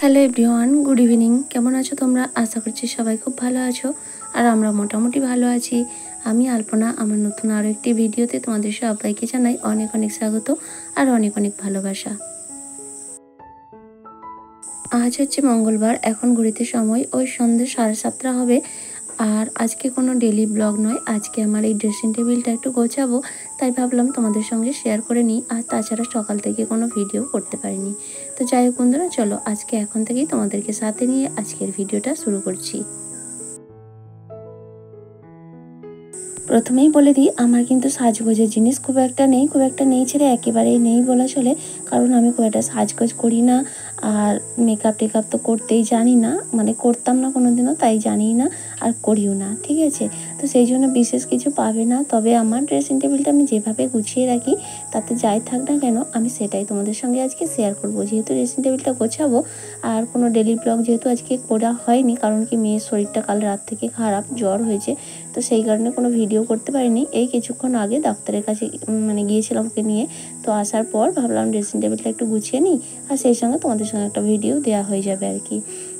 Hello everyone, good evening. কেমন আছো তোমরা? আশা করছি সবাই খুব ভালো আছো আর আমরা মোটামুটি ভালো আছি। আমি আলপনা, আমার নতুন আরও একটি ভিডিওতে তোমাদের সবাইকে জানাই অনেক অনেক স্বাগত আর অনেক অনেক ভালোবাসা। আজ হচ্ছে মঙ্গলবার, এখন ঘড়িতে সময় ওই সন্ধ্যে 7:30 হবে। আর আজকে কোনো ডেলি ব্লগ নয়, আজকে আমার এই ড্রেসিং টেবিলটা একটু গোছাবো, তাই ভাবলাম তোমাদের সঙ্গে শেয়ার করে নিই। আর তাছাড়া সকাল থেকে কোনো ভিডিও করতে পারিনি। তো যাই হোক বন্ধুরা, চলো আজকে এখন থেকেই তোমাদেরকে সাথে নিয়ে আজকের ভিডিওটা শুরু করছি। প্রথমেই বলে দিই, আমার কিন্তু সাজগোজের জিনিস খুব একটা নেই ছেড়ে একেবারেই নেই বলা চলে। কারণ আমি খুব একটা সাজগোজ করি না, আর মেকআপ টেকআপ তো করতেই জানি না, মানে করতাম না কোনোদিনও, তাই জানি না আর করিও না, ঠিক আছে। তো সেই জন্য বিশেষ কিছু পাবে না। তবে আমার ড্রেসিং টেবিলটা আমি যেভাবে গুছিয়ে রাখি, তাতে যাই থাক না কেন আমি সেটাই তোমাদের সঙ্গে আজকে শেয়ার করব। যেহেতু ড্রেসিং টেবিলটা গোছাবো আর কোনো ডেলি ব্লগ যেহেতু আজকে করা হয়নি, কারণ কি মেয়ের শরীরটা কাল রাত থেকে খারাপ, জ্বর হয়েছে, তো সেই কারণে কোনো ভিডিও করতে পারিনি। এই কিছুক্ষণ আগে ডাক্তারের কাছে গিয়েছিলাম ওকে নিয়ে। তো আসার পর ভাবলাম ড্রেসিং টেবিলটা একটু গুছিয়ে নিই, আর সেই সঙ্গে তোমাদের সঙ্গে একটা ভিডিও দেওয়া হয়ে যাবে আর কি।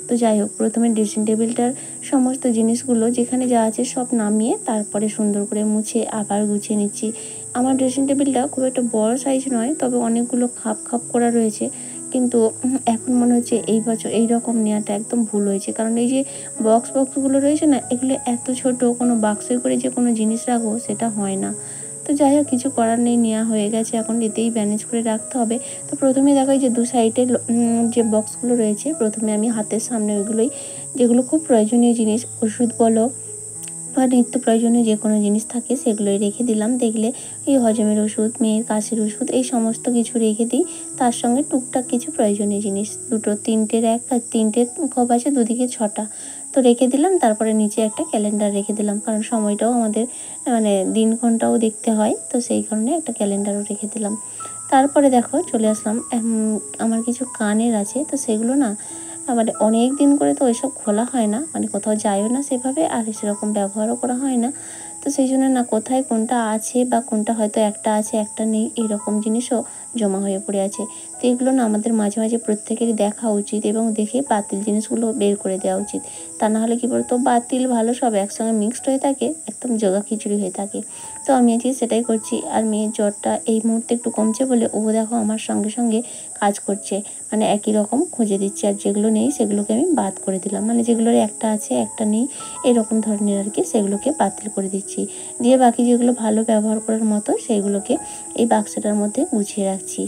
তো যাই হোক, প্রথমে ড্রেসিং টেবিলটার সমস্ত জিনিসগুলো যেখানে যা আছে সব নামিয়ে তারপরে সুন্দর করে মুছে আবার গুছিয়ে নিচ্ছি। আমার ড্রেসিং টেবিলটা খুব একটা বড় সাইজ নয়, তবে অনেকগুলো খাপ খাপ করা রয়েছে। কিন্তু এখন মনে হচ্ছে এই বছর এই রকম নেওয়াটা একদম ভুল হয়েছে। কারণ এই যে বক্সগুলো রয়েছে না, এগুলো এত ছোট, কোনো বাক্সে করে যে কোনো জিনিস রাখবো সেটা হয় না। তো যাই হোক, কিছু করার নেই, নেওয়া হয়ে গেছে, এখন এতেই ম্যানেজ করে রাখতে হবে। তো প্রথমে দেখাই যে দু সাইডের যে বক্সগুলো রয়েছে, প্রথমে আমি হাতের সামনে ওইগুলোই, যেগুলো খুব প্রয়োজনীয় জিনিস, ওষুধ বলো বা নিত্য প্রয়োজনীয় যে কোনো জিনিস থাকে সেগুলোই রেখে দিলাম। দেখলে এই হজমের ওষুধ, মেয়ের কাশির ওষুধ, এই সমস্ত কিছু রেখে দিই। তার সঙ্গে টুকটাক কিছু প্রয়োজনীয় জিনিস, তিনটে খোপ আছে, দুদিকে 6টা, তো রেখে দিলাম। তারপরে নিচে একটা ক্যালেন্ডার রেখে দিলাম, কারণ সময়টাও আমাদের দিন ঘন্টাও দেখতে হয়, তো সেই কারণে একটা ক্যালেন্ডারও রেখে দিলাম। তারপরে দেখো চলে আসলাম, আমার কিছু কানের আছে, তো সেগুলো না অনেক দিন করে তো ওইসব খোলা হয় না, কোথাও যায়ও না সেভাবে, আর সেরকম ব্যবহারও করা হয় না। তো সেই জন্য না কোথায় কোনটা আছে বা কোনটা হয়তো একটা আছে একটা নেই, এরকম জিনিসও জমা হয়ে পড়ে আছে। তো এগুলো না আমাদের মাঝে মাঝে প্রত্যেকেরই দেখা উচিত, এবং দেখে বাতিল জিনিসগুলো বের করে দেওয়া উচিত। তা না হলে কী বলতো, বাতিল ভালো সব একসঙ্গে মিক্সড হয়ে থাকে, একদম জগা খিচুড়ি হয়ে থাকে। তো আমি আজকে সেটাই করছি। আর মেয়ের জ্বরটা এই মুহূর্তে একটু কমছে বলে ও দেখো আমার সঙ্গে সঙ্গে কাজ করছে, একই রকম খুঁজে দিচ্ছে, আর যেগুলো নেই সেগুলোকে আমি বাদ করে দিলাম, যেগুলোর একটা আছে একটা নেই এরকম ধরনের আর কি, সেগুলোকে বাতিল করে দিচ্ছি। দিয়ে বাকি যেগুলো ভালো ব্যবহার করার মতো সেইগুলোকে এই বাক্সটার মধ্যে গুছিয়ে রাখছি।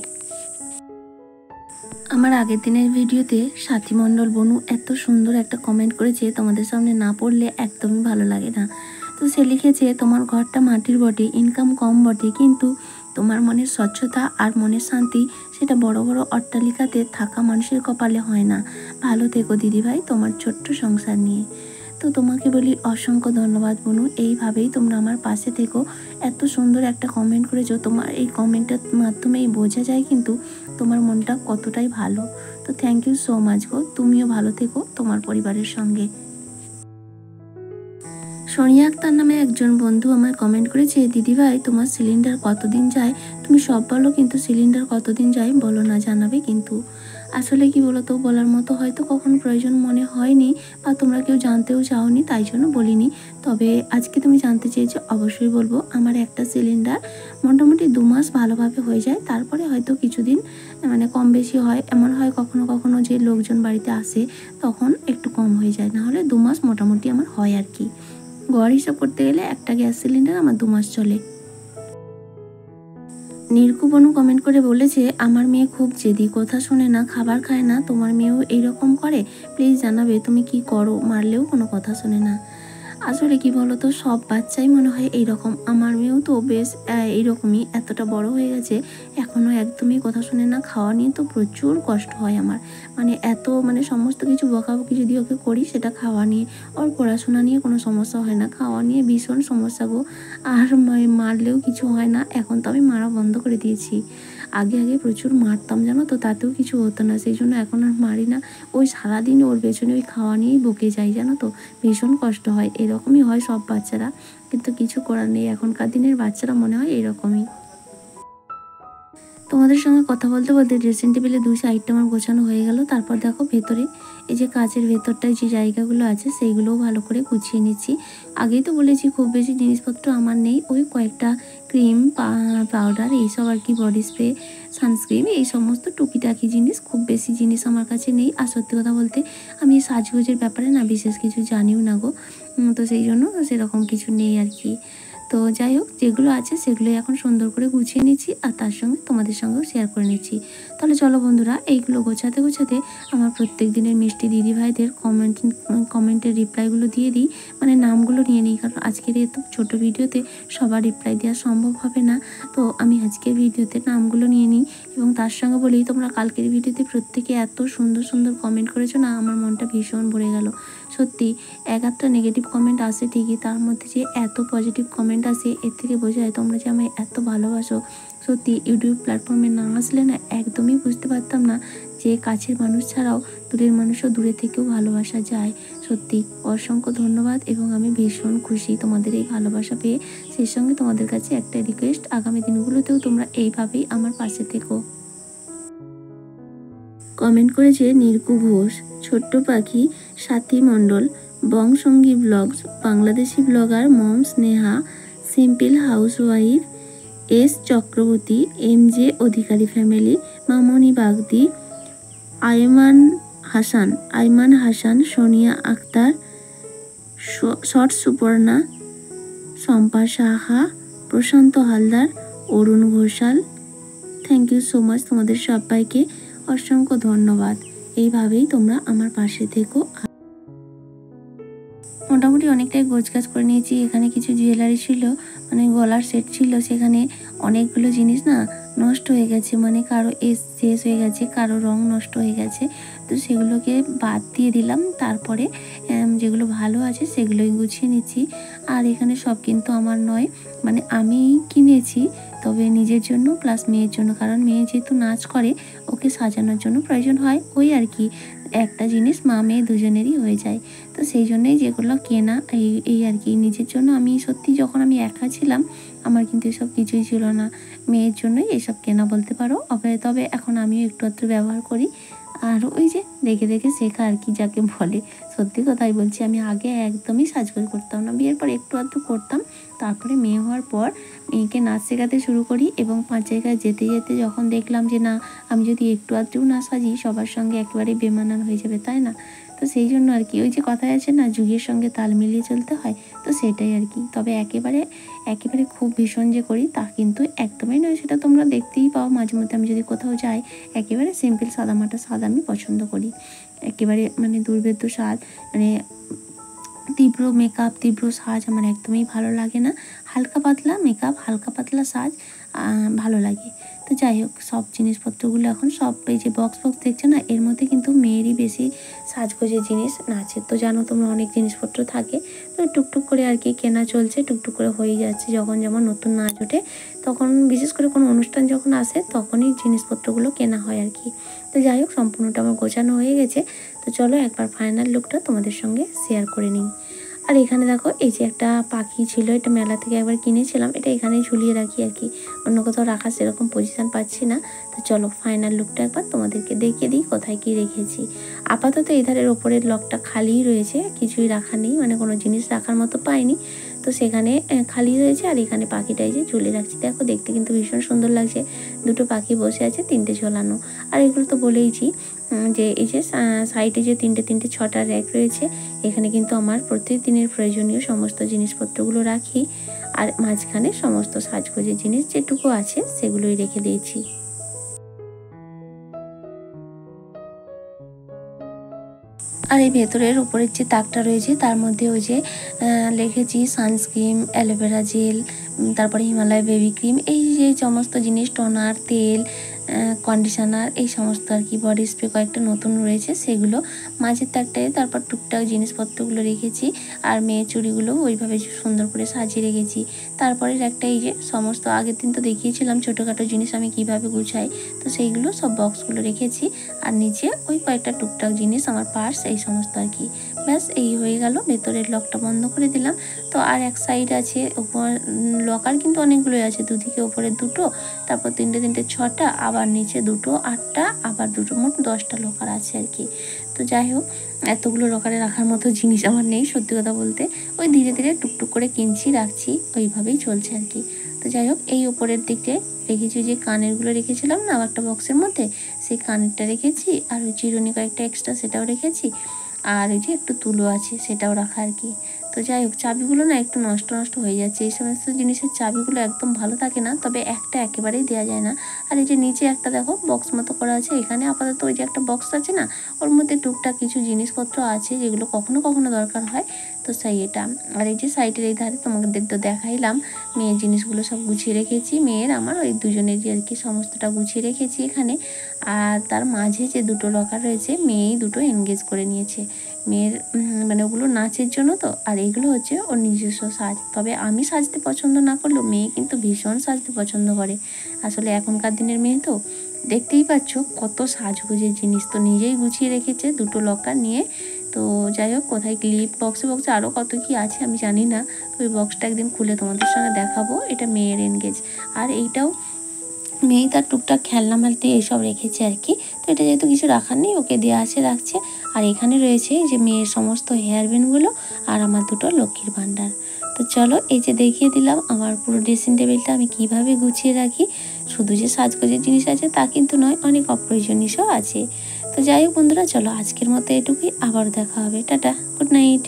আমার আগের দিনের ভিডিওতে সাথী মণ্ডল বনু এত সুন্দর একটা কমেন্ট করেছে, তোমাদের সামনে না পড়লে একদমই ভালো লাগে না। তো সে লিখেছে, তোমার ঘরটা মাটির বটে, ইনকাম কম বটে, কিন্তু তোমার মনের স্বচ্ছতা আর মনের শান্তি সেটা বড় বড় অট্টালিকাতে থাকা মানুষের কপালে হয় না। ভালো থেকো দিদিভাই তোমার ছোট্ট সংসার নিয়ে। তো তোমাকে বলি অসংখ্য ধন্যবাদ বনু, এইভাবেই তোমরা আমার পাশে থেকো। এত সুন্দর একটা কমেন্ট করেছো, তোমার এই কমেন্টের মাধ্যমেই বোঝা যায় কিন্তু তোমার মনটা কতটাই ভালো। তো থ্যাংক ইউ সো মাচ গো, তুমিও ভালো থেকো তোমার পরিবারের সঙ্গে। সোনিয়া আক্তার নামে একজন বন্ধু আমার কমেন্ট করেছে, দিদিভাই তোমার সিলিন্ডার কতদিন যায়? তুমি সব বলো, কিন্তু সিলিন্ডার কতদিন যায় বলো না, জানাবে কিন্তু। আসলে কি বলতো, বলার মতো হয়তো কখনো প্রয়োজন মনে হয়নি, বা তোমরা কেউ জানতেও চাওনি, তাই জন্য বলিনি। তবে আজকে তুমি জানতে চেয়েছো, অবশ্যই বলবো। আমার একটা সিলিন্ডার মোটামুটি 2 মাস ভালোভাবে হয়ে যায়, তারপরে হয়তো কিছুদিন কম বেশি হয়। এমন হয় কখনো কখনো যে লোকজন বাড়িতে আসে, তখন একটু কম হয়ে যায়, নাহলে 2 মাস মোটামুটি আমার হয় আর কি। গড় হিসাব করতে গেলে একটা গ্যাস সিলিন্ডার আমার 2 মাস চলে। নির্কু বনু কমেন্ট করে বলেছে, আমার মেয়ে খুব জেদি, কথা শোনে না, খাবার খায় না, তোমার মেয়েও এইরকম করে? প্লিজ জানাবে তুমি কি করো, মারলেও কোনো কথা শোনে না। আসলে কি বলতো, সব বাচ্চাই মনে হয় এইরকম। আমার মেয়েও তো বেশ এইরকমই, এতটা বড় হয়ে গেছে, এখনও একদমই কথা শোনে না। খাওয়া নিয়ে তো প্রচুর কষ্ট হয় আমার, এত সমস্ত কিছু বকাবকি যদি ওকে করি, সেটা খাওয়া নিয়ে। ওর পড়াশোনা নিয়ে কোনো সমস্যা হয় না, খাওয়া নিয়ে ভীষণ সমস্যা গো। আর মারলেও কিছু হয় না, এখন তো আমি মারা বন্ধ করে দিয়েছি। আগে আগে প্রচুর মারতাম জানো তো, তাতেও কিছু হতো না, সেই জন্য এখন আর মারি না। ওই সারাদিন ওর পেছনে ওই খাওয়া নিয়েই বকে যাই জানো তো, ভীষণ কষ্ট হয়। এরকমই হয় সব বাচ্চারা, কিন্তু কিছু করার নেই, এখনকার দিনের বাচ্চারা মনে হয় এরকমই। তোমাদের সঙ্গে কথা বলতে বলতে ড্রেসিং টেবিলে দুই সাইডটা আমার গোছানো হয়ে গেল। তারপর দেখো ভেতরে এই যে কাচের ভেতরটায় যে জায়গাগুলো আছে সেইগুলোও ভালো করে গুছিয়ে নিচ্ছি। আগেই তো বলেছি খুব বেশি জিনিসপত্র আমার নেই, ওই কয়েকটা ক্রিম, পাউডার, এইসব আর কি, বডি স্প্রে, সানস্ক্রিন, এই সমস্ত টুকিটাকি জিনিস, খুব বেশি জিনিস আমার কাছে নেই। আর সত্যি কথা বলতে আমি সাজগোজের ব্যাপারে না বিশেষ কিছু জানিও না গো, তো সেই জন্য সেরকম কিছু নেই আর কি। তো যাই হোক, যেগুলো আছে সেগুলোই এখন সুন্দর করে গুছিয়ে নিচ্ছি আর তার সঙ্গে তোমাদের সঙ্গেও শেয়ার করে নিচ্ছি। তাহলে চলো বন্ধুরা, এইগুলো গোছাতে গোছাতে আমার প্রত্যেক দিনের মিষ্টি দিদিভাইদের কমেন্টের রিপ্লাইগুলো দিয়ে দিই, মানে নামগুলো নিয়ে নিই, কারণ আজকের এত ছোটো ভিডিওতে সবার রিপ্লাই দেওয়া সম্ভব হবে না। তো আমি আজকের ভিডিওতে নামগুলো নিয়ে নিই এবং তার সঙ্গে বলি, তোমরা কালকের ভিডিওতে প্রত্যেকে এত সুন্দর সুন্দর কমেন্ট করেছো না, আমার মনটা ভীষণ ভরে গেল। সত্যি এক একটা নেগেটিভ কমেন্ট আসে ঠিকই, তার মধ্যে যে এত পজিটিভ কমেন্ট আসে, এর থেকে বোঝা যায় তোমরা যে আমায় এত ভালোবাসো। সত্যি ইউটিউব প্ল্যাটফর্মে না আসলে না একদমই বুঝতে পারতাম না যে কাছের মানুষ ছাড়াও দূরের মানুষও দূরে থেকেও ভালোবাসা যায়। সত্যি অসংখ্য ধন্যবাদ এবং আমি ভীষণ খুশি তোমাদের এই ভালোবাসা পেয়ে। সেই সঙ্গে তোমাদের কাছে একটা রিকোয়েস্ট, আগামী দিনগুলোতেও তোমরা এইভাবেই আমার পাশে থেকো। কমেন্ট করেছে নির্কু ঘোষ, ছোট্ট পাখি, সাথী মণ্ডল, বংসঙ্গী blogs, Bangladeshi blogger Mom Sneha, simple housewife, S Chakraborty, M J Adhikari family, Mamoni Bagdi, Aiman Hasan, Sonia Akter, short Suparna, Shampa Saha, Prashanta Haldar, Arun Ghoshal. Thank you so much, তোমাদের সবাইকে অসংখ্য ধন্যবাদ। এইভাবেই তোমরা আমার পাশে থেকো। মোটামুটি অনেকটাই গোছগাছ করে নিয়েছি। এখানে কিছু জুয়েলারি ছিল, মানে গলার সেট ছিল, সেখানে অনেকগুলো জিনিস না নষ্ট হয়ে গেছে, মানে কারো শেষ হয়ে গেছে, কারো রং নষ্ট হয়ে গেছে, তো সেগুলোকে বাদ দিয়ে দিলাম। তারপরে যেগুলো ভালো আছে সেগুলোই গুছিয়ে নিচ্ছি। আর এখানে সব কিন্তু আমার নয়, মানে আমি কিনেছি, তবে নিজের জন্য প্লাস মেয়ের জন্য, কারণ মেয়ে যেহেতু নাচ করে ওকে সাজানোর জন্য প্রয়োজন হয়, ওই আর কি, একটা জিনিস মা মেয়ে দুজনেরই হয়ে যায়। তো সেই জন্যই যেগুলো কেনা, এই আর কি। নিজের জন্য আমি সত্যি যখন আমি একা ছিলাম আমার কিন্তু এসব কিছুই ছিল না, মেয়ের জন্যই এসব কেনা বলতে পারো। তবে এখন আমিও একটু আধটু ব্যবহার করি, আর ওই যে দেখে দেখে শেখা আর কি যাকে বলে। সত্যি কথাই বলছি, আমি আগে একদমই সাজগোজ করতাম না, বিয়ের পর একটু আধটু করতাম, তারপরে মেয়ে হওয়ার পর মেয়েকে নাচ শেখাতে শুরু করি এবং 5 জায়গায় যেতে যেতে যখন দেখলাম যে না, আমি যদি একটু আধটু না সাজি সবার সঙ্গে একেবারে বেমানান হয়ে যাবে, তাই না? তো সেই জন্য আর কি, ওই যে কথায় আছে না, যুগের সঙ্গে তাল মিলিয়ে চলতে হয়, তো সেটাই আর কি। তবে একেবারে একেবারে খুব ভীষণ যে করি তা কিন্তু একদমই নয়, সেটা তোমরা দেখতেই পাও মাঝে মধ্যে আমি যদি কোথাও যাই, একেবারে সিম্পল সাদামাটা স্বাদ আমি পছন্দ করি। একেবারে মানে দুর্ভেদ্য স্বাদ, মানে তীব্র মেকআপ, তীব্র সাজ আমার একদমই ভালো লাগে না। হালকা পাতলা মেকআপ, হালকা পাতলা সাজ ভালো লাগে। তো যাই হোক, সব জিনিসপত্রগুলো এখন সব এই যে বক্স দেখছো না, এর মধ্যে কিন্তু মেয়েরই বেশি সাজগোজের জিনিস, নাচের তো জানো তোমরা অনেক জিনিসপত্র থাকে, তো টুকটুক করে আর কি কেনা চলছে, টুকটুক করে হয়ে যাচ্ছে। যখন যেমন নতুন নাচ ওঠে তখন, বিশেষ করে কোনো অনুষ্ঠান যখন আসে তখনই জিনিসপত্রগুলো কেনা হয় আর কি। তো যাই হোক, সম্পূর্ণটা আমার গোছানো হয়ে গেছে। তো চলো একবার ফাইনাল লুকটা তোমাদের সঙ্গে শেয়ার করে নিই। আর এখানে দেখো, এই যে একটা পাখি ছিল, এটা মেলা থেকে একবার কিনেছিলাম, এটা এখানেই ঝুলিয়ে রাখি আর কি, অন্য কোথাও রাখার সেরকম পজিশান পাচ্ছি না। তো চলো ফাইনাল লুকটা একবার তোমাদেরকে দেখিয়ে দিই কোথায় কি রেখেছি। আপাতত এধারের ওপরের লকটা খালিই রয়েছে, কিছুই রাখা নেই, মানে কোনো জিনিস রাখার মতো পাইনি, তো সেখানে খালি রয়েছে। আর এখানে পাখিটাই যে ঝুলিয়ে রাখছি, দেখো দেখতে কিন্তু ভীষণ সুন্দর লাগছে। দুটো পাখি বসে আছে, 3টে ঝোলানো। আর এগুলো তো বলেইছি যে এই যে সাইডে যে 3টে 6টা র্যাক রয়েছে, এখানে কিন্তু আমার প্রতিদিনের প্রয়োজনীয় সমস্ত জিনিসপত্রগুলো রাখি। আর মাঝখানে সমস্ত সাজগোজের জিনিস যেটুকু আছে সেগুলোই রেখে দিয়েছি। আর এই ভেতরের উপরের যে তাকটা রয়েছে তার মধ্যে ওই যে লিখেছি সানস্ক্রিন, অ্যালোভেরা জেল, তারপরে হিমালয় বেবি ক্রিম, এই যে সমস্ত জিনিস, টোনার, তেল, কন্ডিশনার, এই সমস্ত আর কি, বডি স্প্রে কয়েকটা নতুন রয়েছে সেগুলো মাঝের তাকটায়। তারপর টুকটাক জিনিসপত্রগুলো রেখেছি, আর মেয়ের চুড়িগুলো ওইভাবে সুন্দর করে সাজিয়ে রেখেছি। তারপরে একটা এই যে সমস্ত, আগের দিন তো দেখিয়েছিলাম ছোটোখাটো জিনিস আমি কিভাবে গুছাই, তো সেইগুলো সব বক্সগুলো রেখেছি। আর নিচে ওই কয়েকটা টুকটাক জিনিস, আমার পার্স, এই সমস্ত আর কি। ব্যাস এই হয়ে গেল, ভেতরের লকটা বন্ধ করে দিলাম। তো আর এক সাইড আছে উপর লকার, কিন্তু অনেকগুলোই আছে, দুদিকে ওপরে দুটো, তারপর তিনটে তিনটে ছটা, আবার নিচে দুটো আটটা, আবার দুটো, মোট 10টা লকার আছে আর কি। তো যাই হোক, এতগুলো লকারে রাখার মতো জিনিস আমার নেই সত্যি কথা বলতে, ওই ধীরে ধীরে টুকটুক করে কিনছি রাখছি, ওইভাবেই চলছে আর কি। তো যাই হোক, এই উপরের দিকে রেখেছি যে কানেরগুলো রেখেছিলাম না একটা বক্সের মধ্যে, সেই কানেরটা রেখেছি, আর ওই চিরুনি কয়েকটা এক্সট্রা সেটাও রেখেছি, আর ওই যে একটু তুলো আছে সেটাও রাখা আর কি। তো যাই হোক, চাবিগুলো না একটু নষ্ট নষ্ট হয়ে যাচ্ছে, এই সমস্ত জিনিসের চাবিগুলো একদম ভালো থাকে না, তবে একটা একেবারেই দেওয়া যায় না। আর এই যে নিচে একটা দেখো বক্স মতো করা আছে, এখানে আপাতত ওই যে একটা বক্স আছে না, ওর মধ্যে টুকটাক কিছু জিনিসপত্র আছে যেগুলো কখনো কখনো দরকার হয়, তো সেই এটা। আর এই যে সাইডের এই ধারে তোমাদের তো দেখাইলাম, মেয়ের জিনিসগুলো সব গুছিয়ে রেখেছি, মেয়ের আমার ওই দুজনেরই আর কি, সমস্তটা গুছিয়ে রেখেছি এখানে। আর তার মাঝে যে দুটো লকার রয়েছে, মেয়েই দুটো এনগেজ করে নিয়েছে, মেয়ের মানে ওগুলো নাচের জন্য তো, আর এইগুলো হচ্ছে ওর নিজস্ব সাজ। তবে আমি সাজতে পছন্দ না করলেও মেয়ে কিন্তু ভীষণ সাজতে পছন্দ করে, আসলে এখনকার দিনের মেয়ে তো, দেখতেই পাচ্ছ কত সাজগোজের জিনিস, তো নিজেই গুছিয়ে রেখেছে দুটো লকার নিয়ে। তো যাই হোক, কোথায় ক্লিপ, বক্সে বক্সে আরও কত কি আছে আমি জানি না, তো ওই বক্সটা একদিন খুলে তোমাদের সঙ্গে দেখাবো। এটা মেয়ের এনগেজ, আর এইটাও মেয়েই তার টুকটাক খেলনা মালতি এইসব রেখেছে আর কি। তো এটা যেহেতু কিছু রাখার নেই, ওকে দেওয়া আছে রাখছে। আর এখানে রয়েছে যে মেয়ের সমস্ত হেয়ার ব্যান্ডগুলো, আর আমার দুটো লক্ষ্মীর ভাণ্ডার। তো চলো, এই যে দেখিয়ে দিলাম আমার পুরো ড্রেসিং টেবিলটা আমি কিভাবে গুছিয়ে রাখি। শুধু যে সাজগোজের জিনিস আছে তা কিন্তু নয়, অনেক অপ্রয়োজনীয় জিনিসও আছে। তো যাই হোক বন্ধুরা, চলো আজকের মতো এটুকুই, আবার দেখা হবে, টাটা, গুড নাইট।